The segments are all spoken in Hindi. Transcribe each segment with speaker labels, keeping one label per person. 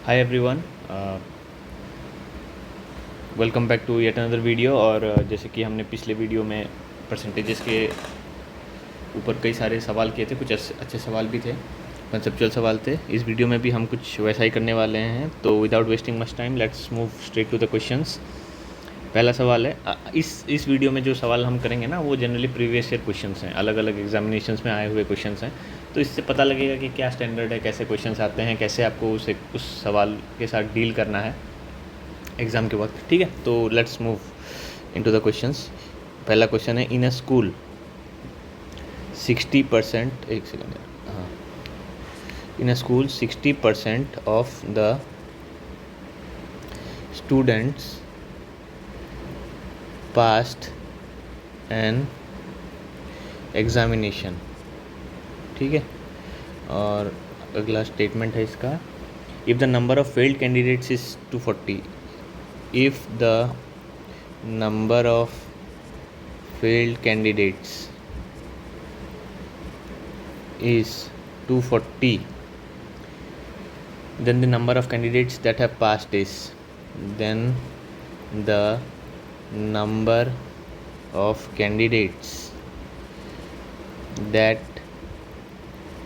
Speaker 1: Hi everyone, welcome back to yet another video. और जैसे कि हमने पिछले वीडियो में परसेंटेजेस के ऊपर कई सारे सवाल किए थे, कुछ अच्छे सवाल भी थे, कंसेप्चुअल सवाल थे। इस वीडियो में भी हम कुछ वैसा ही करने वाले हैं। तो without wasting much time let's move straight to the questions. पहला सवाल है, इस वीडियो में जो सवाल हम करेंगे ना वो जनरली प्रीवियस ईयर क्वेश्चंस हैं, अलग अलग एग्जामिनेशंस में आए हुए क्वेश्चंस हैं। तो इससे पता लगेगा कि क्या स्टैंडर्ड है, कैसे क्वेश्चंस आते हैं, कैसे आपको उस सवाल के साथ डील करना है एग्ज़ाम के वक्त। ठीक है, तो let's move into the questions. पहला क्वेश्चन है, इन अ स्कूल 60%, एक सेकेंड, हाँ, in a school 60% of the students passed an examination. ठीक है, और अगला स्टेटमेंट है इसका, if the number of failed candidates is 240, if the number of failed candidates is 240, then the number of candidates that have passed is, then the number of candidates that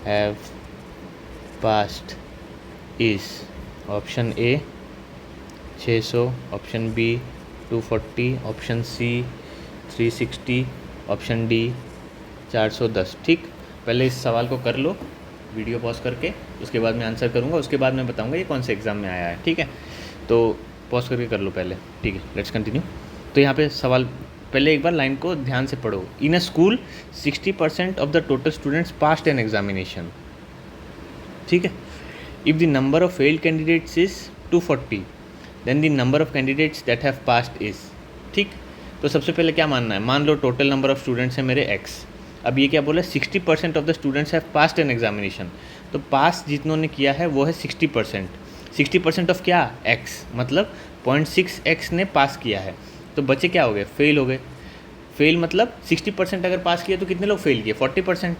Speaker 1: have passed is option A 600, option B 240, option C 360, option D 410। ठीक, पहले इस सवाल को कर लो वीडियो पॉज करके, उसके बाद मैं आंसर करूँगा, उसके बाद मैं बताऊँगा ये कौन से एग्ज़ाम में आया है। ठीक है, तो पॉज करके कर लो पहले। ठीक है, लेट्स कंटिन्यू। तो यहाँ पे सवाल, पहले एक बार लाइन को ध्यान से पढ़ो। In a school 60% of the total students passed an examination. ठीक है, if the number of failed candidates is 240, then the number of candidates that have passed is. ठीक, तो सबसे पहले क्या मानना है, मान लो टोटल नंबर ऑफ स्टूडेंट्स हैं मेरे x। अब ये क्या बोला, 60% of the students have passed an examination. तो पास जितनों ने किया है वो है 60%। 60% ऑफ क्या, x, मतलब 0.6x ने पास किया है। तो बच्चे क्या हो गए, फेल हो गए। फेल मतलब 60% अगर पास किया तो कितने लोग फेल किए, 40%।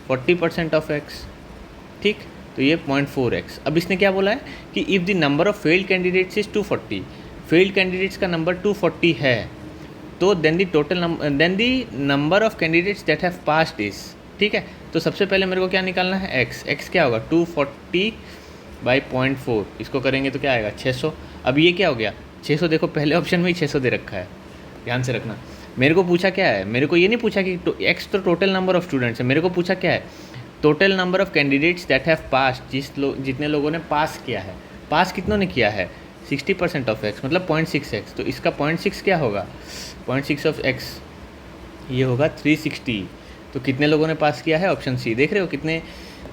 Speaker 1: 40% ऑफ x। ठीक, तो ये 0.4x। अब इसने क्या बोला है कि if the number of failed candidates is 240, failed candidates का नंबर 240 है, तो then the number of candidates that have passed is. ठीक है, तो सबसे पहले मेरे को क्या निकालना है, x क्या होगा 240 बाई 0.4, इसको करेंगे तो क्या आएगा 600। अब ये क्या हो गया 600, देखो पहले ऑप्शन में ही 600 दे रखा है, ध्यान से रखना। मेरे को पूछा क्या है, मेरे को ये नहीं पूछा कि x तो टोटल नंबर ऑफ स्टूडेंट्स है, मेरे को पूछा क्या है, total number of candidates that have passed, जितने लोगों ने पास किया है। पास कितनों ने किया है, 60% ऑफ x, मतलब 0.6x। तो इसका 0.6 क्या होगा, 0.6 ऑफ x ये होगा 360। तो कितने लोगों ने पास किया है, ऑप्शन सी। देख रहे हो कितने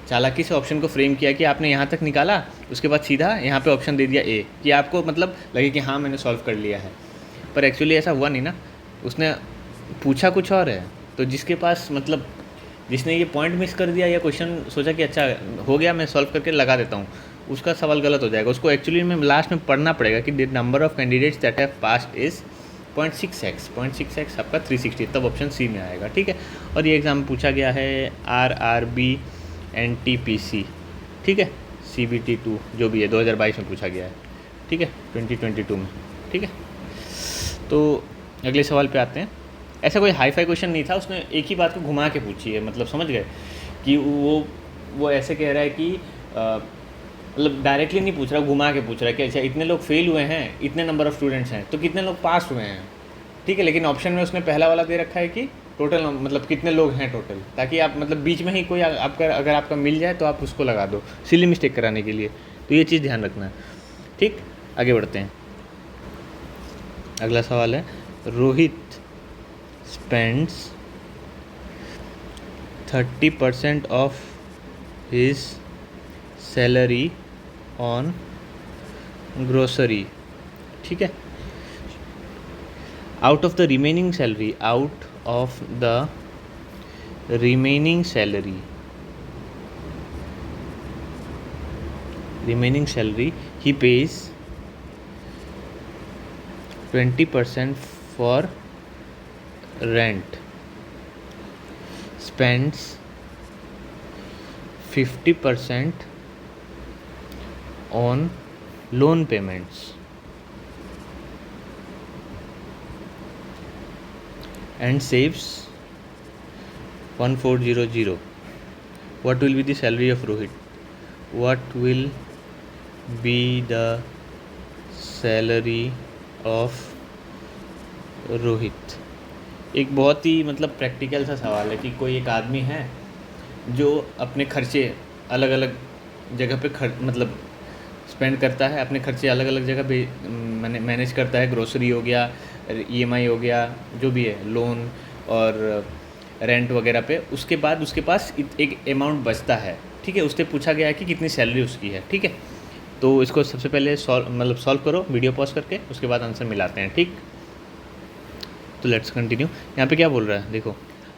Speaker 1: चालाकी से ऑप्शन को फ्रेम किया कि आपने यहाँ तक निकाला, उसके बाद सीधा यहाँ पे ऑप्शन दे दिया ए, कि आपको मतलब लगे कि हाँ मैंने सॉल्व कर लिया है। पर एक्चुअली ऐसा हुआ नहीं ना, उसने पूछा कुछ और है। तो जिसके पास मतलब जिसने ये पॉइंट मिस कर दिया या क्वेश्चन सोचा कि अच्छा हो गया मैं सॉल्व करके लगा देता हूँ, उसका सवाल गलत हो जाएगा। उसको एक्चुअली में लास्ट में पढ़ना पड़ेगा कि the number of candidates that have passed is 0.6x आपका 360, तब ऑप्शन सी में आएगा। ठीक है, और ये एग्ज़ाम पूछा गया है RRB NTPC। ठीक है, CBT 2 जो भी है 2022 में पूछा गया है। ठीक है, 2022 में। ठीक है, तो अगले सवाल पे आते हैं। ऐसा कोई हाई फाई क्वेश्चन नहीं था, उसने एक ही बात को घुमा के पूछी है, मतलब समझ गए कि वो ऐसे कह रहा है कि मतलब डायरेक्टली नहीं पूछ रहा, घुमा के पूछ रहा है कि अच्छा इतने लोग फेल हुए हैं, इतने नंबर ऑफ़ स्टूडेंट्स हैं, तो कितने लोग पास हुए हैं। ठीक है, लेकिन ऑप्शन में उसने पहला वाला दे रखा है कि टोटल मतलब कितने लोग हैं टोटल, ताकि आप मतलब बीच में ही कोई आपका अगर आपका मिल जाए तो आप उसको लगा दो, सिली मिस्टेक कराने के लिए। तो ये चीज़ ध्यान रखना है। ठीक, आगे बढ़ते हैं। अगला सवाल है, Rohit spends 30% of his salary on grocery. ठीक है, out of the remaining salary he pays 20% for rent, spends 50% on loan payments and saves 1400. What will be the salary of Rohit? What will be the salary of Rohit? एक बहुत ही मतलब प्रैक्टिकल सा सवाल है कि कोई एक आदमी है जो अपने खर्चे अलग अलग जगह पे मतलब स्पेंड करता है, अपने खर्चे अलग अलग जगह पे मैनेज करता है। ग्रोसरी हो गया, ईएमआई हो गया, जो भी है, लोन और रेंट वगैरह पे। उसके बाद उसके पास एक अमाउंट बचता है, ठीक है। उससे पूछा गया है कि कितनी सैलरी उसकी है, ठीक है। तो इसको सबसे पहले सॉल्व करो वीडियो पॉज करके, उसके बाद आंसर मिलाते हैं, ठीक। तो लेट्स कंटिन्यू। यहाँ पे क्या बोल रहा है, देखो,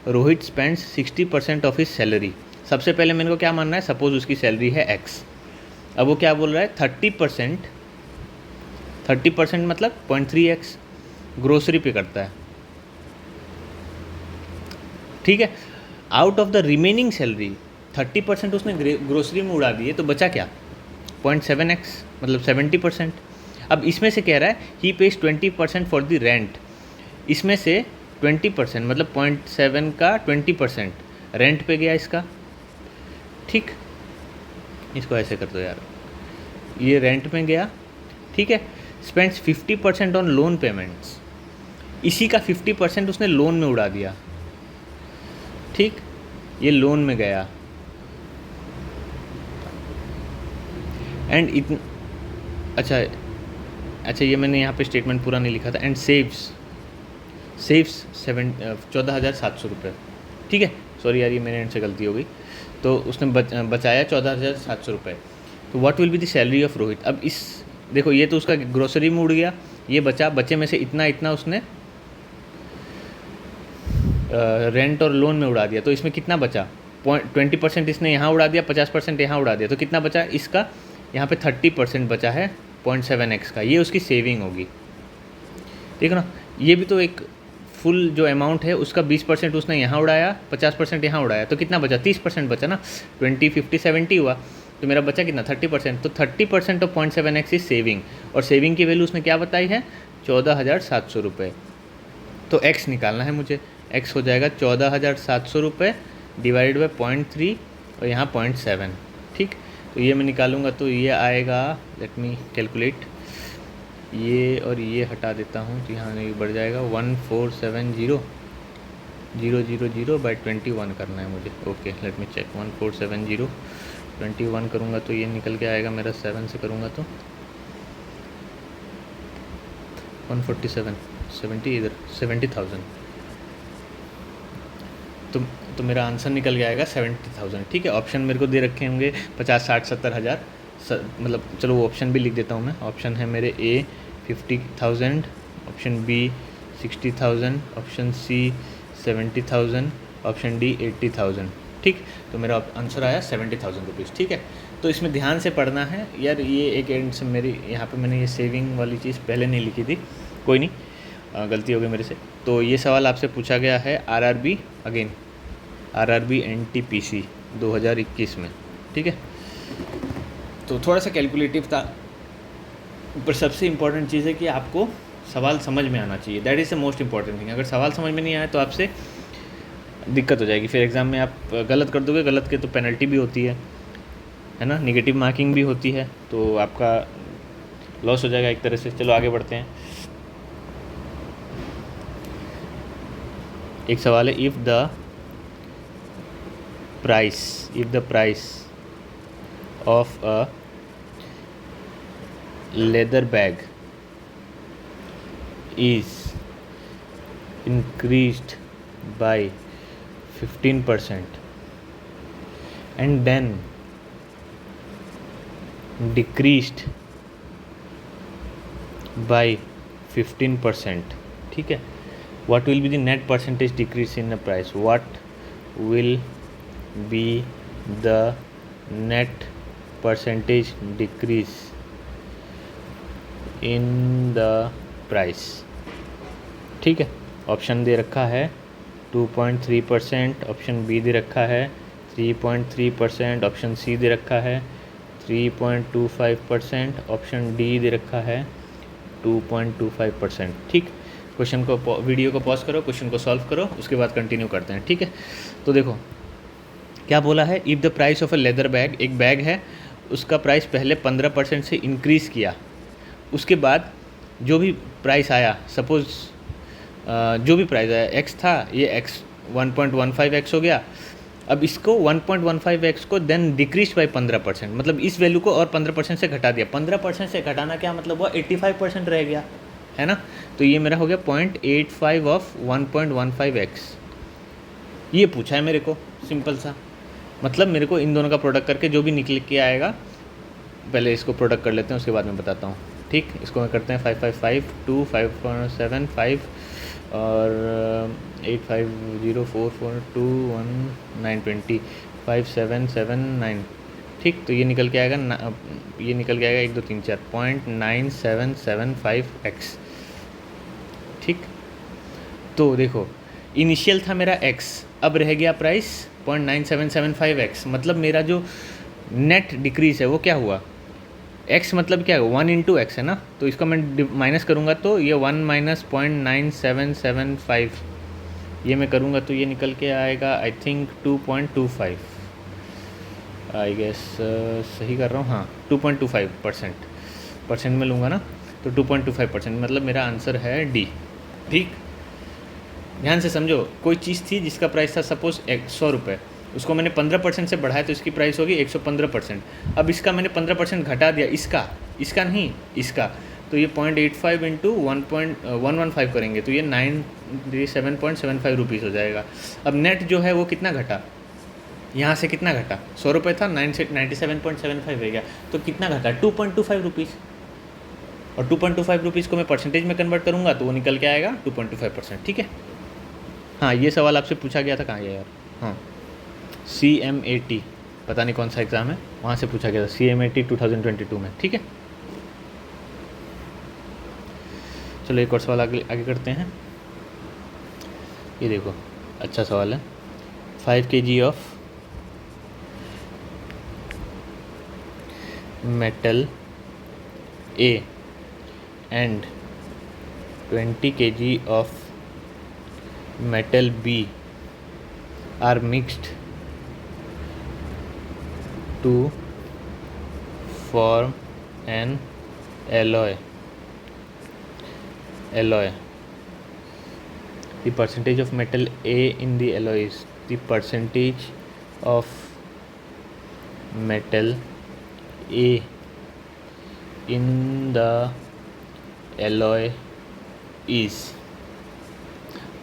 Speaker 1: Rohit spends 60% of his salary. सबसे पहले मेरे को क्या मानना है, सपोज उसकी सैलरी है एक्स। अब वो क्या बोल रहा है, 30% मतलब 0.3x ग्रोसरी पे करता है, ठीक है। Out of the remaining salary 30% उसने ग्रोसरी में उड़ा दिए, तो बचा क्या, 0.7x मतलब 70%। अब इसमें से कह रहा है ही पेज 20% फॉर द रेंट। इसमें से 20% मतलब 0.7 का 20% रेंट पे गया इसका, ठीक। इसको ऐसे कर दो यार, ये रेंट में गया, ठीक है। स्पेंड्स 50% ऑन लोन पेमेंट्स, इसी का 50% उसने लोन में उड़ा दिया, ठीक। ये लोन में गया। एंड अच्छा ये मैंने यहाँ पे स्टेटमेंट पूरा नहीं लिखा था। एंड सेव्स 14,700 रुपये, ठीक है। सॉरी यार, ये मेरे एंड से गलती हो गई। तो उसने बचाया 14,700 रुपये। तो what will be the salary of Rohit? अब इस देखो, ये तो उसका ग्रोसरी में उड़ गया, ये बचे में से इतना उसने रेंट और लोन में उड़ा दिया। तो इसमें कितना बचा, 20% इसने यहाँ उड़ा दिया, 50% यहाँ उड़ा दिया, तो कितना बचा इसका, यहाँ पे 30% बचा है 0.7x का। ये उसकी सेविंग होगी, ठीक है ना। ये भी तो एक फुल जो अमाउंट है उसका 20% उसने यहाँ उड़ाया, 50% यहाँ उड़ाया, तो कितना बचा, 30% बचा ना। 20, 50, 70 हुआ, तो मेरा बचा कितना, 30%। तो 30% ऑफ 0.7x इज सेविंग, और सेविंग की वैल्यू उसने क्या बताई है, 14,700 रुपये। तो x निकालना है मुझे, x हो जाएगा 14,700 रुपये डिवाइड बाई 0.3 और यहाँ 0.7, ठीक। तो ये मैं निकालूंगा तो ये आएगा, लेट मी कैलकुलेट, ये और ये हटा देता हूँ तो यहाँ नहीं बढ़ जाएगा, 1470,000 बाई 21 करना है मुझे। ओके, लेट मी चेक, 1470 21 करूँगा तो ये निकल के आएगा मेरा, 7 से करूँगा तो 147, 70 इधर 70,000। तो मेरा आंसर निकल के आएगा 70,000, ठीक है। ऑप्शन मेरे को दे रखे होंगे 50, 60, 70,000, मतलब चलो वो ऑप्शन भी लिख देता हूँ मैं। ऑप्शन है मेरे A 50,000, option B 60,000, option C 70,000, option D 80,000, ठीक। तो मेरा आंसर आया 70,000 रुपीज़, ठीक है। तो इसमें ध्यान से पढ़ना है यार। ये एक एंड से मेरी यहाँ पे मैंने ये सेविंग वाली चीज़ पहले नहीं लिखी थी, कोई नहीं, गलती हो गई मेरे से। तो ये सवाल आपसे पूछा गया है आरआरबी एनटीपीसी 2021 में, ठीक है। तो थोड़ा सा कैलकुलेटिव था, पर सबसे इम्पॉर्टेंट चीज़ है कि आपको सवाल समझ में आना चाहिए, that is the most important thing. अगर सवाल समझ में नहीं आया तो आपसे दिक्कत हो जाएगी, फिर एग्ज़ाम में आप गलत कर दोगे, गलत के तो पेनल्टी भी होती है ना, नेगेटिव मार्किंग भी होती है, तो आपका लॉस हो जाएगा एक तरह से। चलो आगे बढ़ते हैं। एक सवाल है, if the price of a leather bag is increased by 15% and then decreased by 15%, ठीक है। what will be the net percentage decrease in the price? What will be the net percentage decrease in the price, ठीक है। ऑप्शन दे रखा है 2.3%, ऑप्शन बी दे रखा है 3.3%, ऑप्शन सी दे रखा है 3.25%, ऑप्शन डी दे रखा है 2.25%। ठीक, क्वेश्चन को वीडियो को पॉज करो, क्वेश्चन को सॉल्व करो, उसके बाद कंटिन्यू करते हैं। ठीक है, तो देखो क्या बोला है, if the price of a leather bag, एक बैग है उसका प्राइस पहले 15% से इंक्रीज़ किया, उसके बाद जो भी प्राइस आया, सपोज़ जो भी प्राइस आया एक्स था, ये एक्स 1.15x हो गया, अब इसको 1.15x को देन डिक्रीज बाई 15%, मतलब इस वैल्यू को और 15% से घटा दिया। 15% से घटाना क्या मतलब हुआ, 85% रह गया, है ना। तो ये मेरा हो गया 0.85 ऑफ 1.15x। ये पूछा है मेरे को, सिंपल सा, मतलब मेरे को इन दोनों का प्रोडक्ट करके जो भी निकल के आएगा, पहले इसको प्रोडक्ट कर लेते हैं, उसके बाद मैं बताता हूँ। ठीक, इसको मैं करते हैं 555 2 5.7 5 और 8504421920 5779। ठीक, तो ये निकल के आएगा ये निकल के आएगा 1 2 3 4 0.9775x। ठीक, तो देखो इनिशियल था मेरा x, अब रह गया प्राइस 0.9775x, मतलब मेरा जो नेट डिक्रीज है वो क्या हुआ, x मतलब क्या है 1 इंटू एक्स है ना, तो इसका मैं माइनस करूँगा तो ये 1 माइनस 0.9775, ये मैं करूँगा तो ये निकल के आएगा आई थिंक 2.25, आई गेस सही कर रहा हूँ, हाँ 2.25% में लूँगा ना, तो 2.25%, मतलब मेरा आंसर है डी। ठीक, ध्यान से समझो, कोई चीज़ थी जिसका प्राइस था सपोज 100 रुपये, उसको मैंने 15% से बढ़ाया तो इसकी प्राइस होगी 115%। अब इसका मैंने 15% घटा दिया, इसका नहीं इसका, तो ये 0.85 इंटू 1.115 करेंगे तो ये 97.75 रुपीज़ हो जाएगा। अब नेट जो है वो कितना घटा, यहाँ से कितना घटा, 100 रुपये था, 97.75 रह गया, तो कितना घटा 2.25 रुपीज़, और 2.25 रुपीज़ को मैं परसेंटेज में कन्वर्ट करूँगा तो वो निकल के आएगा 2.25%। ठीक है, हाँ ये सवाल आपसे पूछा गया था, कहाँ गया यार, हाँ CMAT, पता नहीं कौन सा एग्ज़ाम है, वहाँ से पूछा गया था CMAT 2022 में। ठीक है, चलो एक और सवाल आगे करते हैं। ये देखो अच्छा सवाल है, 5 kg of metal A and 20 kg of metal B are mixed to form an alloy. The percentage of metal A in the alloy is, the percentage of metal A in the alloy is,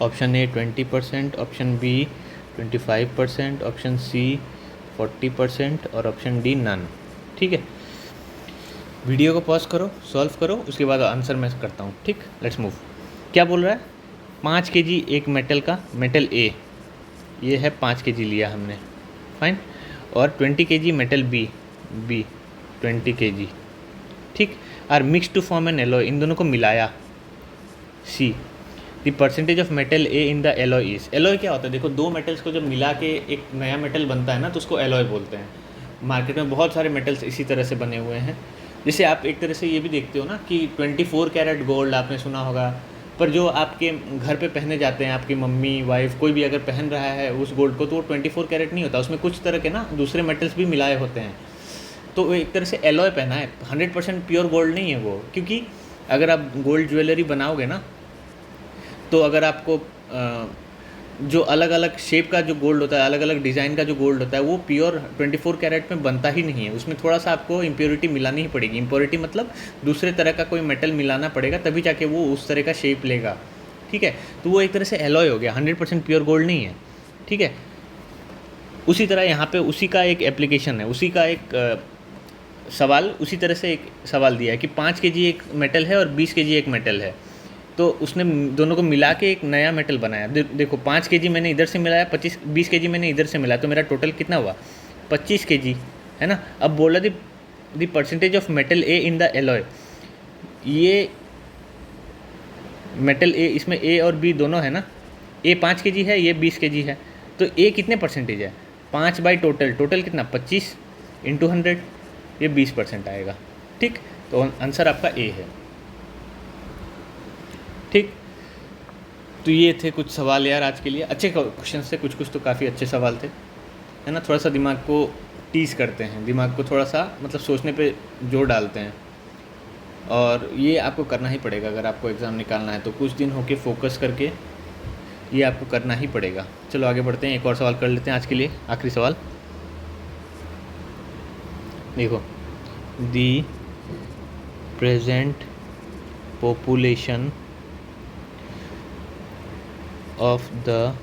Speaker 1: option A 20%, option B 25%, option C 40% और ऑप्शन डी नन। ठीक है, वीडियो को पॉज करो, सॉल्व करो, उसके बाद आंसर मैं करता हूँ। ठीक, लेट्स मूव। क्या बोल रहा है, 5 kg एक मेटल का, मेटल ए ये है 5 kg लिया हमने, फाइन, और 20 kg मेटल बी 20 kg। ठीक, are mix to form an alloy, इन दोनों को मिलाया, see the percentage of metal A in the alloy is. Alloy क्या होता है, देखो दो मेटल्स को जब मिला के एक नया मेटल बनता है ना तो उसको एलॉय बोलते हैं। मार्केट में बहुत सारे मेटल्स इसी तरह से बने हुए हैं, जैसे आप एक तरह से ये भी देखते हो ना कि 24 कैरेट गोल्ड आपने सुना होगा, पर जो आपके घर पे पहने जाते हैं, आपकी मम्मी वाइफ कोई भी अगर पहन रहा है उस गोल्ड को, तो वो 24 कैरेट नहीं होता, उसमें कुछ तरह के ना दूसरे मेटल्स भी मिलाए होते हैं, तो वो एक तरह से एलॉय पहना है, 100% प्योर गोल्ड नहीं है वो। क्योंकि अगर आप गोल्ड ज्वेलरी बनाओगे ना, तो अगर आपको जो अलग अलग शेप का जो गोल्ड होता है, अलग अलग डिज़ाइन का जो गोल्ड होता है, वो प्योर 24 कैरेट में बनता ही नहीं है, उसमें थोड़ा सा आपको इम्प्योरिटी मिलानी ही पड़ेगी। इम्प्योरिटी मतलब दूसरे तरह का कोई मेटल मिलाना पड़ेगा, तभी जाके वो उस तरह का शेप लेगा। ठीक है, तो वो एक तरह से एलॉय हो गया, 100% प्योर गोल्ड नहीं है। ठीक है, उसी तरह यहाँ पे उसी का एक एप्लीकेशन है, उसी का एक सवाल, उसी तरह से एक सवाल दिया है कि 5 kg एक मेटल है और 20 kg एक मेटल है, तो उसने दोनों को मिला के एक नया मेटल बनाया। देखो 5 kg मैंने इधर से मिलाया, 20 kg मैंने इधर से मिलाया, तो मेरा टोटल कितना हुआ 25 kg, है ना। अब बोला the percentage of metal A in the alloy, ये मेटल ए, इसमें ए और बी दोनों है ना, ए 5 kg है, ये 20 kg है, तो ए कितने परसेंटेज है 5 बाई टोटल कितना 25 इंटू 100, ये 20% आएगा। ठीक, तो आंसर आपका ए है। ठीक, तो ये थे कुछ सवाल यार आज के लिए। अच्छे क्वेश्चन थे, कुछ कुछ तो काफ़ी अच्छे सवाल थे, है ना। थोड़ा सा दिमाग को टीज करते हैं, दिमाग को थोड़ा सा मतलब सोचने पे जोर डालते हैं, और ये आपको करना ही पड़ेगा अगर आपको एग्ज़ाम निकालना है तो। कुछ दिन होके फोकस करके ये आपको करना ही पड़ेगा। चलो आगे बढ़ते हैं, एक और सवाल कर लेते हैं आज के लिए, आखिरी सवाल। देखो, the present population of the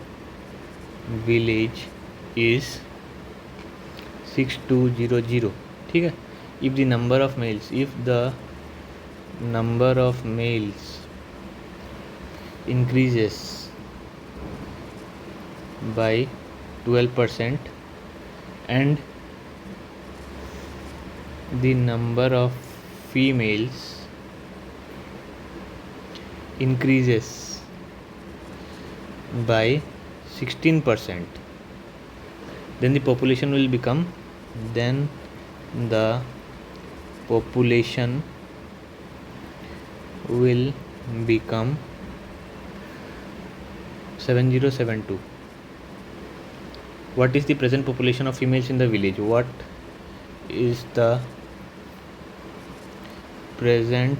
Speaker 1: village is 6200। ठीक है। If the number of males, if the number of males increases by 12% and the number of females increases by 16%, then the population will become, then the population will become 7072. What is the present population of females in the village? What is the present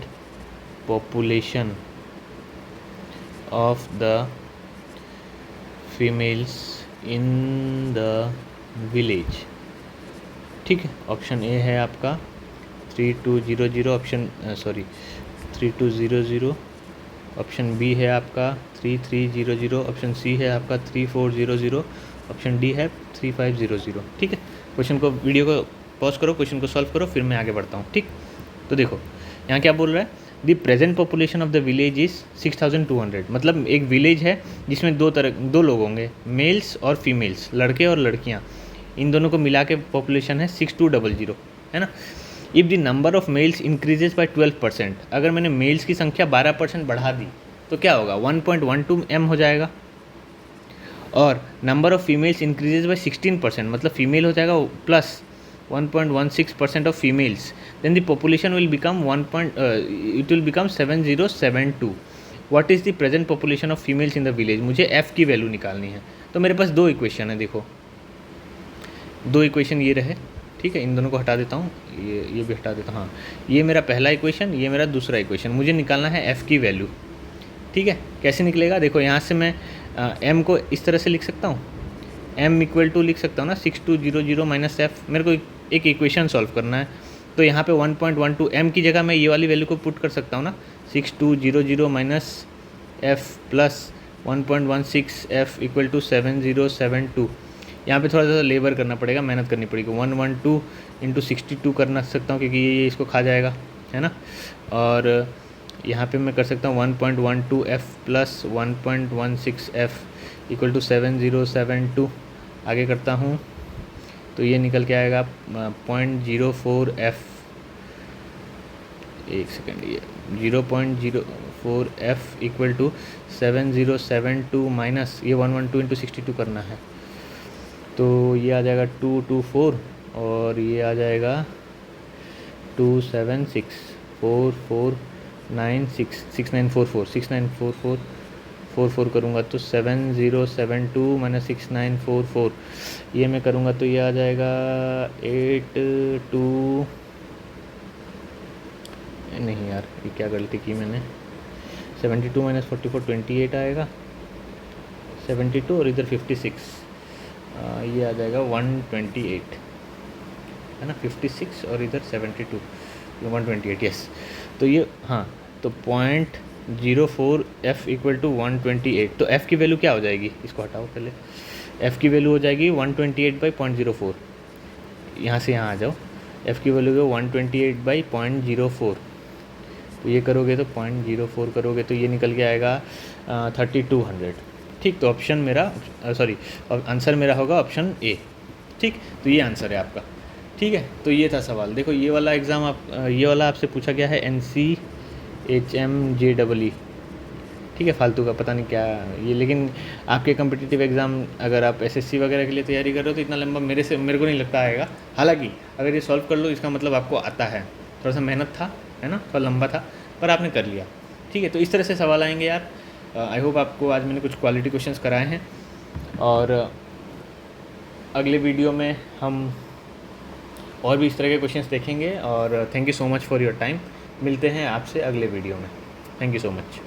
Speaker 1: population of the females in the village? ठीक है, ऑप्शन ए है आपका 3200, ऑप्शन 3200, ऑप्शन बी है आपका 3300, ऑप्शन सी है आपका 3400, ऑप्शन डी है 3500। ठीक है, क्वेश्चन को, वीडियो को पॉज करो, क्वेश्चन को सॉल्व करो, फिर मैं आगे बढ़ता हूँ। ठीक, तो देखो यहाँ क्या बोल रहा है, the present population of the village is 6200। मतलब एक विलेज है जिसमें दो लोग होंगे, मेल्स और फीमेल्स, लड़के और लड़कियाँ, इन दोनों को मिला के पॉपुलेशन है 6200, है ना। If the number of males increases by 12%, अगर मैंने मेल्स की संख्या 12% बढ़ा दी तो क्या होगा, 1.12 m हो जाएगा, और number of females increases by 16%, मतलब फीमेल हो जाएगा plus 1.16% of females, then the population will become 7072. What is the present population of females in the village? मुझे एफ़ की वैल्यू निकालनी है। तो मेरे पास दो इक्वेशन है, देखो दो इक्वेशन ये रहे, ठीक है, इन दोनों को हटा देता हूँ, ये भी हटा देता हूँ। हाँ, ये मेरा पहला इक्वेशन, ये मेरा दूसरा इक्वेशन, मुझे निकालना है एफ़ की वैल्यू। ठीक है, कैसे निकलेगा, देखो यहाँ से मैं एम को इस तरह से लिख सकता हूँ, एम इक्वल टू लिख सकता हूँ ना 6200 माइनस एफ़। मेरे को एक इक्वेशन सॉल्व करना है, तो यहाँ पे 1.12 एम की जगह मैं ये वाली वैल्यू को पुट कर सकता हूँ ना, 6200 minus F plus 1.16 F equal to 7072। यहाँ पे थोड़ा सा लेबर करना पड़ेगा, मेहनत करनी पड़ेगी, 112 इंटू 62 करना सकता हूँ, क्योंकि ये इसको खा जाएगा, है ना। और यहाँ पे मैं कर सकता हूँ 1.12 F plus 1.16 F equal to 7072। आगे करता हूँ तो ये निकल के आएगा 0.04 एफ़, एक सेकेंड, ये 0.04 एफ़ इक्वल टू 7072 माइनस ये 112 इंटू 62 करना है, तो ये आ जाएगा 224, और ये आ जाएगा 6944 करूँगा तो 7072 माइनस 6944, ये मैं करूँगा तो ये आ जाएगा 82, नहीं यार ये क्या गलती की मैंने, 72 माइनस 44 28 आएगा, 72 और इधर 56, ये आ जाएगा 128, है ना, 56 और इधर 72, 128, यस। तो ये हाँ, तो 0.04 एफ़ इक्वल टू 128, तो एफ़ की वैल्यू क्या हो जाएगी, इसको हटाओ पहले, एफ़ की वैल्यू हो जाएगी 128 बाई 0.04, यहाँ से यहाँ आ जाओ, एफ़ की वैल्यू है 128 बाई 0.04, तो ये करोगे तो 0.04 करोगे तो ये निकल के आएगा 3200। ठीक, तो ऑप्शन मेरा आंसर मेरा होगा ऑप्शन ए। ठीक, तो ये आंसर है आपका। ठीक है, तो ये था सवाल। देखो ये वाला एग्ज़ाम ये वाला आपसे पूछा गया है NCHMJEE, ठीक है, फालतू का पता नहीं क्या ये। लेकिन आपके कम्पिटिटिव एग्ज़ाम अगर आप एसएससी वगैरह के लिए तैयारी कर रहे हो तो इतना लंबा मेरे को नहीं लगता आएगा। हालांकि अगर ये सॉल्व कर लो इसका मतलब आपको आता है, थोड़ा सा मेहनत था, है ना, थोड़ा लंबा था पर आपने कर लिया। ठीक है, तो इस तरह से सवाल आएंगे यार। आई होप आपको आज मैंने कुछ क्वालिटी क्वेश्चंस कराए हैं, और अगले वीडियो में हम और भी इस तरह के क्वेश्चंस देखेंगे। और thank you so much for your time. मिलते हैं आपसे अगले वीडियो में। Thank you so much.